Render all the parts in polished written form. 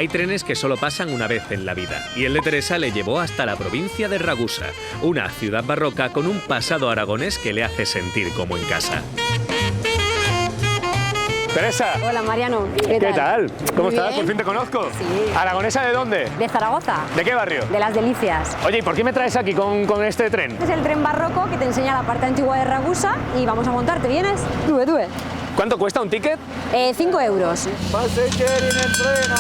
Hay trenes que solo pasan una vez en la vida, y el de Teresa le llevó hasta la provincia de Ragusa, una ciudad barroca con un pasado aragonés que le hace sentir como en casa. Teresa. Hola, Mariano. ¿Qué tal? ¿Cómo Muy estás? bien. Por fin te conozco. Sí. ¿Aragonesa de dónde? De Zaragoza. ¿De qué barrio? De Las Delicias. Oye, ¿y por qué me traes aquí con este tren? Es el tren barroco que te enseña la parte antigua de Ragusa y vamos a montarte. ¿Vienes? Due. ¿Cuánto cuesta un ticket? 5 euros. Passeggeri nel treno,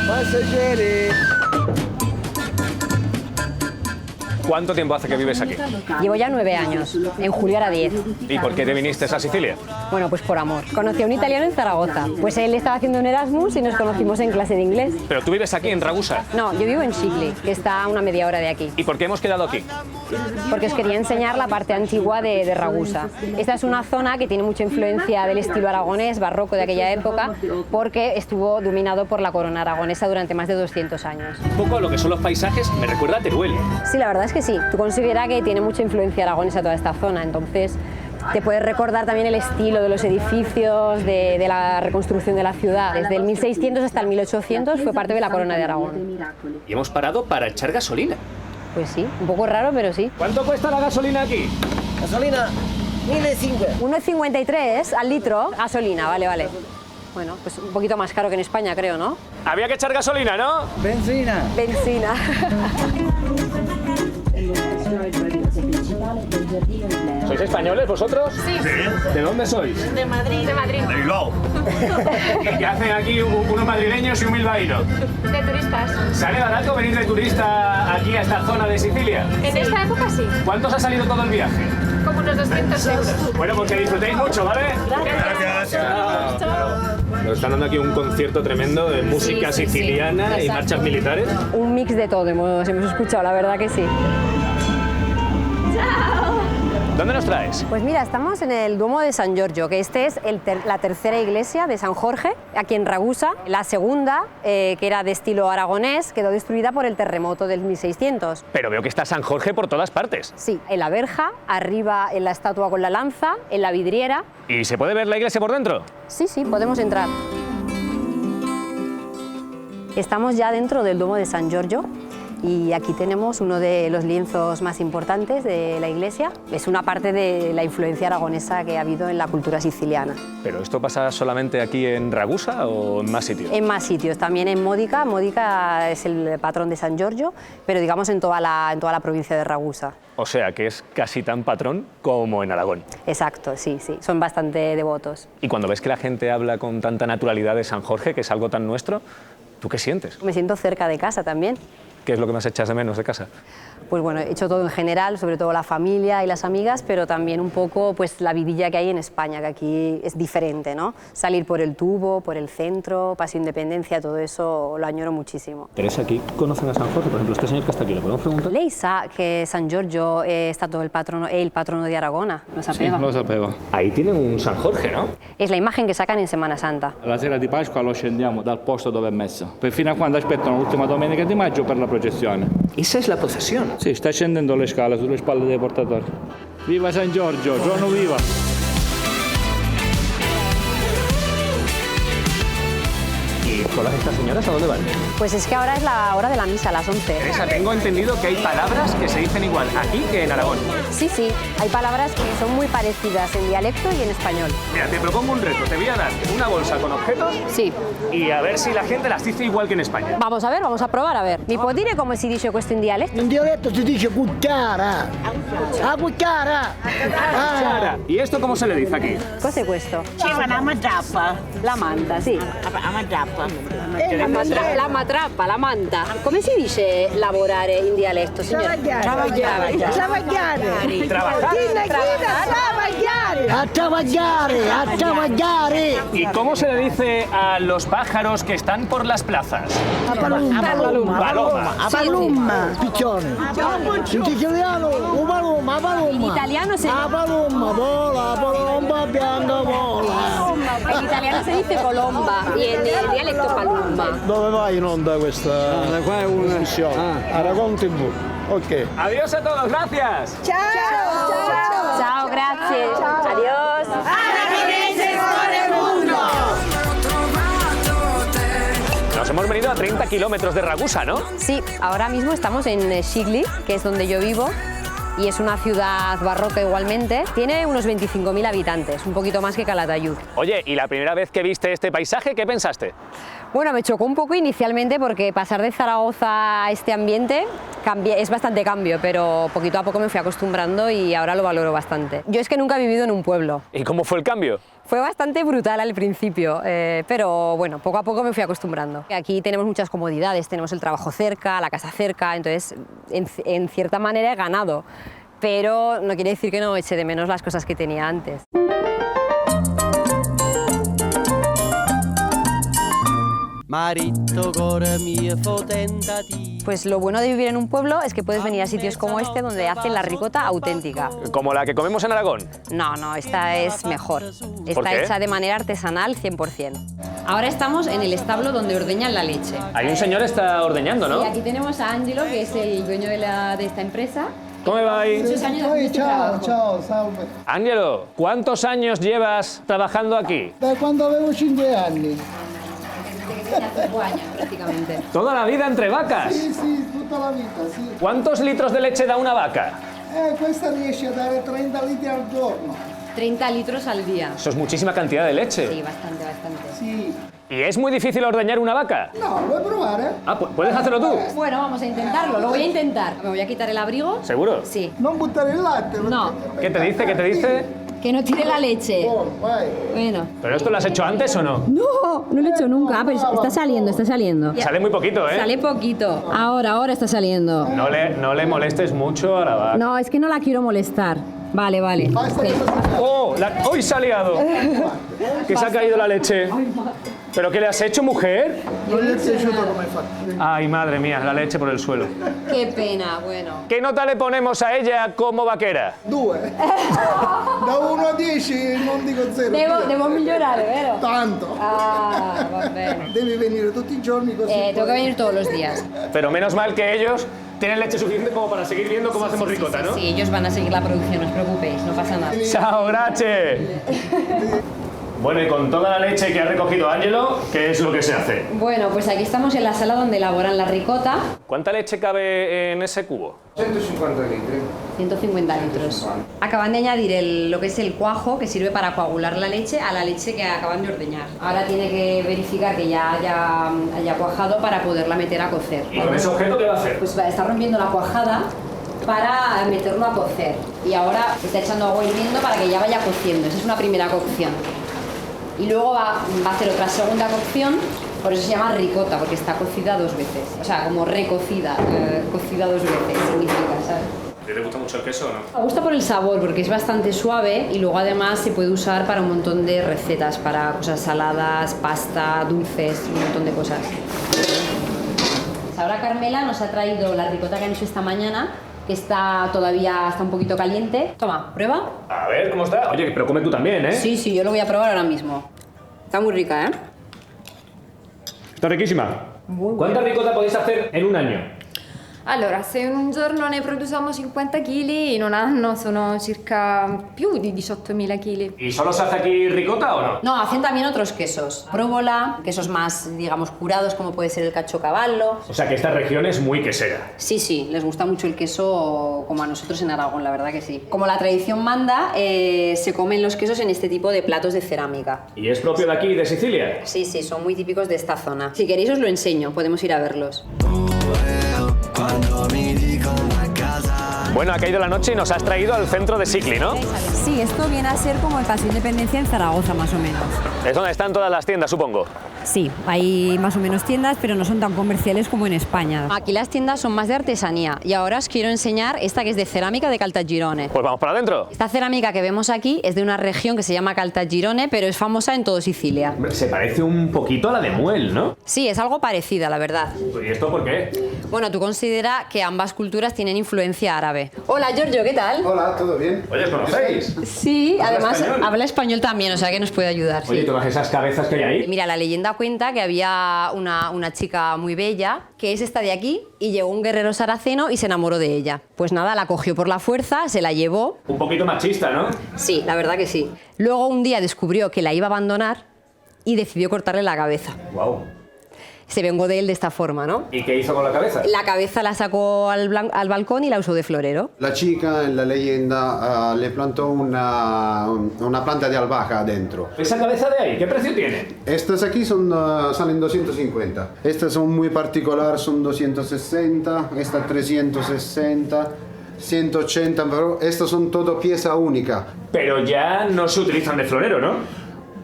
passeggeri. ¿Cuánto tiempo hace que vives aquí? Llevo ya 9 años. En julio era 10. ¿Y por qué te viniste a Sicilia? Bueno, pues por amor. Conocí a un italiano en Zaragoza. Pues él estaba haciendo un Erasmus y nos conocimos en clase de inglés. ¿Pero tú vives aquí, en Ragusa? No, yo vivo en Scicli, que está a una media hora de aquí. ¿Y por qué hemos quedado aquí? Porque os quería enseñar la parte antigua de Ragusa. Esta es una zona que tiene mucha influencia del estilo aragonés, barroco de aquella época, porque estuvo dominado por la corona aragonesa durante más de 200 años. Un poco a lo que son los paisajes me recuerda a Teruel. Sí, la verdad es que sí. Tú consideras que tiene mucha influencia aragonesa toda esta zona, entonces te puedes recordar también el estilo de los edificios, de la reconstrucción de la ciudad. Desde el 1600 hasta el 1800 fue parte de la corona de Aragón. Y hemos parado para echar gasolina. Pues sí, un poco raro, pero sí. ¿Cuánto cuesta la gasolina aquí? Gasolina 1,5. 1,53 al litro, gasolina, vale. Bueno, pues un poquito más caro que en España, creo, ¿no? Había que echar gasolina, ¿no? Benzina. Benzina. ¿Sois españoles vosotros? Sí. ¿De dónde sois? De Madrid. De Madrid. De Bilbao. ¿Y qué hacen aquí unos madrileños y un bilbaíno? De turistas. ¿Sale barato venir de turista aquí a esta zona de Sicilia? En esta época sí. ¿Cuántos ha salido todo el viaje? Como unos 200 euros. Bueno, pues que disfrutéis mucho, ¿vale? Gracias. Nos están dando aquí un concierto tremendo de música Sí. siciliana y Exacto. marchas militares. Un mix de todo hemos escuchado, la verdad que sí. ¿Dónde nos traes? Pues mira, estamos en el Duomo de San Giorgio, que este es la tercera iglesia de San Jorge, aquí en Ragusa. La segunda, que era de estilo aragonés, quedó destruida por el terremoto del 1600. Pero veo que está San Jorge por todas partes. Sí, en la verja, arriba en la estatua con la lanza, en la vidriera. ¿Y se puede ver la iglesia por dentro? Sí, podemos entrar. Estamos ya dentro del Duomo de San Giorgio. Y aquí tenemos uno de los lienzos más importantes de la iglesia. Es una parte de la influencia aragonesa que ha habido en la cultura siciliana. ¿Pero esto pasa solamente aquí en Ragusa o en más sitios? En más sitios, también en Módica. Módica es el patrón de San Giorgio, pero digamos en toda la provincia de Ragusa. O sea, que es casi tan patrón como en Aragón. Exacto, sí, son bastante devotos. Y cuando ves que la gente habla con tanta naturalidad de San Jorge, que es algo tan nuestro, ¿tú qué sientes? Me siento cerca de casa también. ¿Qué es lo que más echas de menos de casa? Pues bueno, he hecho todo en general, sobre todo la familia y las amigas, pero también un poco pues la vidilla que hay en España, que aquí es diferente, ¿no? Salir por el tubo, por el centro, Paseo Independencia, todo eso lo añoro muchísimo. Teresa, ¿aquí conocen a San Jorge? Por ejemplo, este señor que está aquí, ¿le podemos preguntar? Lei sa che San Giorgio è stato il patrono di Aragona, lo Sì, sapeva? lo sapevo. Ahí tienen un San Jorge, ¿no? Es la imagen che sacan in Semana Santa. La sera di Pasqua lo scendiamo dal posto dove è messo, fino a quando aspettano l'ultima domenica di maggio per la processione. Esa es la procesión. Sì, sta scendendo le scale sulle spalle dei portatori. Viva San Giorgio, giorno viva! ¿Y todas estas señoras a dónde van? Pues es que ahora es la hora de la misa, a las 11. Teresa, tengo entendido que hay palabras que se dicen igual aquí que en Aragón. Sí, hay palabras que son muy parecidas en dialecto y en español. Mira, te propongo un reto. Te voy a dar una bolsa con objetos Sí. y a ver si la gente las dice igual que en España. Vamos a ver, vamos a provar, a ver. Mi può dire come si dice questo in dialetto? In dialetto si dice cucchiara. A cucchiara. Sara, ¿y esto cómo se le dice aquí? Cos'è questo? La matrappa. La manta, sì. La matrappa. La matrappa, la manta. Come si dice lavorare in dialetto, signora? Travagliare. Trabajar. A travagliare. ¿Y cómo se le dice a los pájaros que están por las plazas? A palumma. Paloma. A palumma. Piccione. In siciliano, un palumma, a palumma. In italiano se... A palumma, vola, palomba bianca vola. En italiano se dice colomba y en dialecto palumba. Dove vai in onda questa trasmissione? Aragón TV. Ok. Adiós a todos, gracias. Ciao, grazie. Adiós. Aragonese por el mundo. 30 kilómetros de Ragusa, ¿no? Sí, ahora mismo estamos en Sigli, que es donde yo vivo, y es una ciudad barroca igualmente. Tiene unos 25.000 habitantes, un poquito más que Calatayud. Oye, ¿y la primera vez que viste este paisaje, qué pensaste? Bueno, me chocó un poco inicialmente porque pasar de Zaragoza a este ambiente es bastante cambio, pero poquito a poco me fui acostumbrando y ahora lo valoro bastante. Yo es que nunca he vivido en un pueblo. ¿Y cómo fue el cambio? Fue bastante brutal al principio, pero bueno, poco a poco me fui acostumbrando. Aquí tenemos muchas comodidades, tenemos el trabajo cerca, la casa cerca, entonces en cierta manera he ganado, pero no quiere decir que no eche de menos las cosas que tenía antes. Pues lo bueno de vivir en un pueblo es que puedes venir a sitios como este donde hacen la ricota auténtica. ¿Como la que comemos en Aragón? No, esta es mejor. ¿Por Está qué? hecha de manera artesanal 100%. Ahora estamos en el establo donde ordeñan la leche. Ahí un señor está ordeñando, ¿no? Y aquí tenemos a Angelo, que es el dueño de esta empresa. ¿Cómo va ahí? Muchos años haciendo este trabajo. ciao, salve. Ángelo, ¿cuántos años llevas trabajando aquí? Da quando avevo 5 anni. Desde que tenía 5 años, prácticamente. Toda la vida entre vacas. Sì, sì, tutta la vita, sì. ¿Cuántos litros de leche da una vaca? Questa riesce a dare 30 litri al giorno. 30 litros al día. Eso es muchísima cantidad de leche. Sí, bastante. Sì. ¿Y es muy difícil ordeñar una vaca? No, vuoi provare? Ah, ¿puedes hacerlo tú? Bueno, vamos a intentarlo, lo voy a intentar. Me voy a quitar el abrigo. ¿Seguro? Sí. Non buttare il latte. perché- No. ¿Qué te dice? ¿Qué te dice? Que no tire la leche. Buono, vai. Bueno. ¿Pero esto lo has hecho antes o no? No lo he hecho nunca. Ah, pero está saliendo. Sale muy poquito, ¿eh? Sale poquito. Ahora está saliendo. No le molestes mucho a la vaca. No, es que no la quiero molestar. Vale. Basta che ¡Oh! ¡Hoy se ha liado! Que se ha caído la leche. ¿Pero qué le has hecho, mujer? non gli è piaciuto come hai fatto. Ay, madre mía, la leche por el suelo. Qué pena, bueno. ¿Qué nota le ponemos a ella como vaquera? 2. Da 1 a 10 non dico 0. Devo migliorare, vero? Tanto. Ah, va bene. Devi venire tutti i giorni così. Tengo que poi- venir todos los días. Pero menos mal que ellos tienen leche suficiente como para seguir viendo cómo hacemos ricota, ¿no? Sí, ellos van a seguir la producción, no os preocupéis, no pasa nada. ¡Chao, grache! Bueno, y con toda la leche que ha recogido Ángelo, ¿qué es lo que se hace? Bueno, pues aquí estamos en la sala donde elaboran la ricota. ¿Cuánta leche cabe en ese cubo? 150 litri. 150 litros. Acaban de añadir lo que es el cuajo, que sirve para coagular la leche, a la leche que acaban de ordeñar. Ahora tiene que verificar que ya haya cuajado para poderla meter a cocer. ¿Y con ese objeto qué va a hacer? Pues está rompiendo la cuajada para meterlo a cocer. Y ahora está echando agua hirviendo para que ya vaya cociendo. Esa es una primera cocción. Y luego va a hacer otra segunda cocción, por eso se llama ricota, porque está cocida 2 veces. O sea, como recocida, cocida 2 veces, significa, ¿sabes? ¿Te gusta mucho el queso o no? Me gusta por el sabor, porque es bastante suave y luego además se puede usar para un montón de recetas, para cosas saladas, pasta, dulces, un montón de cosas. Ahora Carmela nos ha traído la ricota que han hecho esta mañana, que está un poquito caliente. Toma, prueba. A ver, ¿cómo está? Oye, pero come tú también, ¿eh? Sí, yo lo voy a probar ahora mismo. Está muy rica, ¿eh? Está riquísima. ¿Cuánta ricota podéis hacer en un año? Allora, se in un giorno ne produciamo 50 kg, in un anno sono circa più di 18.000 kg. ¿Y solo se hace aquí ricota o no? No, hacen también otros quesos. Próvola, quesos más, digamos, curados, como puede ser el cachocavallo. O sea que esta región es muy quesera. Sí, les gusta mucho el queso, como a nosotros en Aragón, la verdad que sí. Como la tradición manda, se comen los quesos en este tipo de platos de cerámica. ¿Y es propio de aquí, de Sicilia? Sí, son muy típicos de esta zona. Si queréis os lo enseño, podemos ir a verlos. Bueno, ha caído la noche y nos has traído al centro de Sigli, ¿no? Sí, esto viene a ser como el Paseo Independencia en Zaragoza, más o menos. Es donde están todas las tiendas, supongo. Sí, hay más o menos tiendas, pero no son tan comerciales como en España. Aquí las tiendas son más de artesanía y ahora os quiero enseñar esta que es de cerámica de Caltagirone. Pues vamos para adentro. Esta cerámica que vemos aquí es de una región que se llama Caltagirone, pero es famosa en todo Sicilia. Se parece un poquito a la de Muel, ¿no? Sí, es algo parecida, la verdad. ¿Y esto por qué? Bueno, tú considera que ambas culturas tienen influencia árabe. Hola, Giorgio, ¿qué tal? Hola, ¿todo bien? Oye, ¿os conocéis? Sí, además español? habla español también, o sea que nos puede ayudar. Oye, sí. todas esas cabezas que hay ahí. Mira, la leyenda cuenta que había una chica muy bella, que es esta de aquí, y llegó un guerrero sarraceno y se enamoró de ella. Pues nada, la cogió por la fuerza, se la llevó. Un poquito machista, ¿no? Sí, la verdad que sí. Luego un día descubrió que la iba a abandonar y decidió cortarle la cabeza. Wow. se vengó de él de esta forma, ¿no? ¿Y qué hizo con la cabeza? La cabeza la sacó al balcón y la usó de florero. La chica en la leyenda le plantó una planta de albahaca adentro. ¿Esa cabeza de ahí qué precio tiene? Estas aquí salen 250. Estas son muy particulares, son 260. Esta 360. 180, pero estas son todo pieza única. Pero ya no se utilizan de florero, ¿no?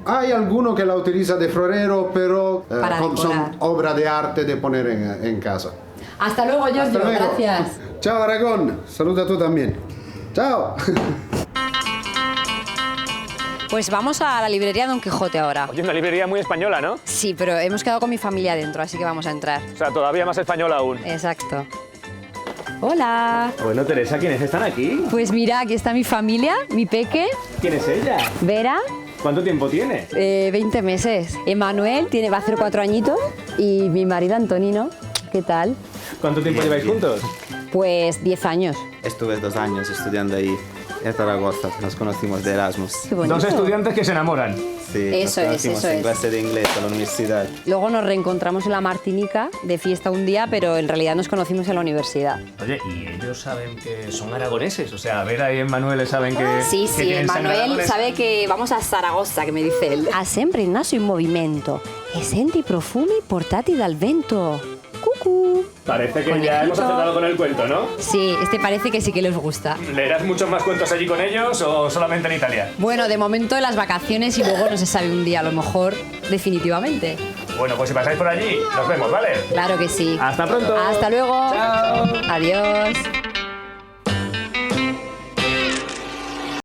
Hay alguno que la utiliza de florero, pero Para son decorar. obra de arte de poner en casa. Hasta luego, Giorgio. Hasta luego. Gracias. Chao, Aragón. Saluda tú también. Chao. Pues vamos a la librería Don Quijote ahora. Oye, una librería muy española, ¿no? Sí, pero hemos quedado con mi familia dentro, así que vamos a entrar. O sea, todavía más española aún. Exacto. Hola. Bueno, Teresa, ¿quiénes están aquí? Pues mira, aquí está mi familia, mi peque, ¿Quién es ella? Vera, ¿Cuánto tiempo tiene? 20 meses. Emanuel va a hacer 4 añitos y mi marido Antonino, ¿qué tal? ¿Cuánto tiempo lleváis juntos? Pues 10 años. Estuve 2 años estudiando ahí en Zaragoza. Nos conocimos de Erasmus. Qué bonito. Dos estudiantes que se enamoran. Sí, Eso nos es, conocimos eso en es. clase de inglés a la universidad. Luego nos reencontramos en la Martinica de fiesta un día, pero en realidad nos conocimos en la universidad. Oye, ¿y ellos saben que son aragoneses? O sea, Vera y Emanuel saben que... Sí, que sí, tienen sangre Manuel aragonesa. sabe que vamos a Zaragoza, que me dice él. Ha sempre il naso in movimento e senti i profumi portati dal vento. Cucú. Parece que Conejito. ya hemos acertado con el cuento, ¿no? Sí, este parece que sí que les gusta. ¿Leerás muchos más cuentos allí con ellos o solamente en Italia? Bueno, de momento en las vacaciones y luego no se sabe un día, a lo mejor definitivamente. Bueno, pues si pasáis por allí, nos vemos, ¿vale? Claro que sí. Hasta pronto. Hasta luego. Chao. Adiós.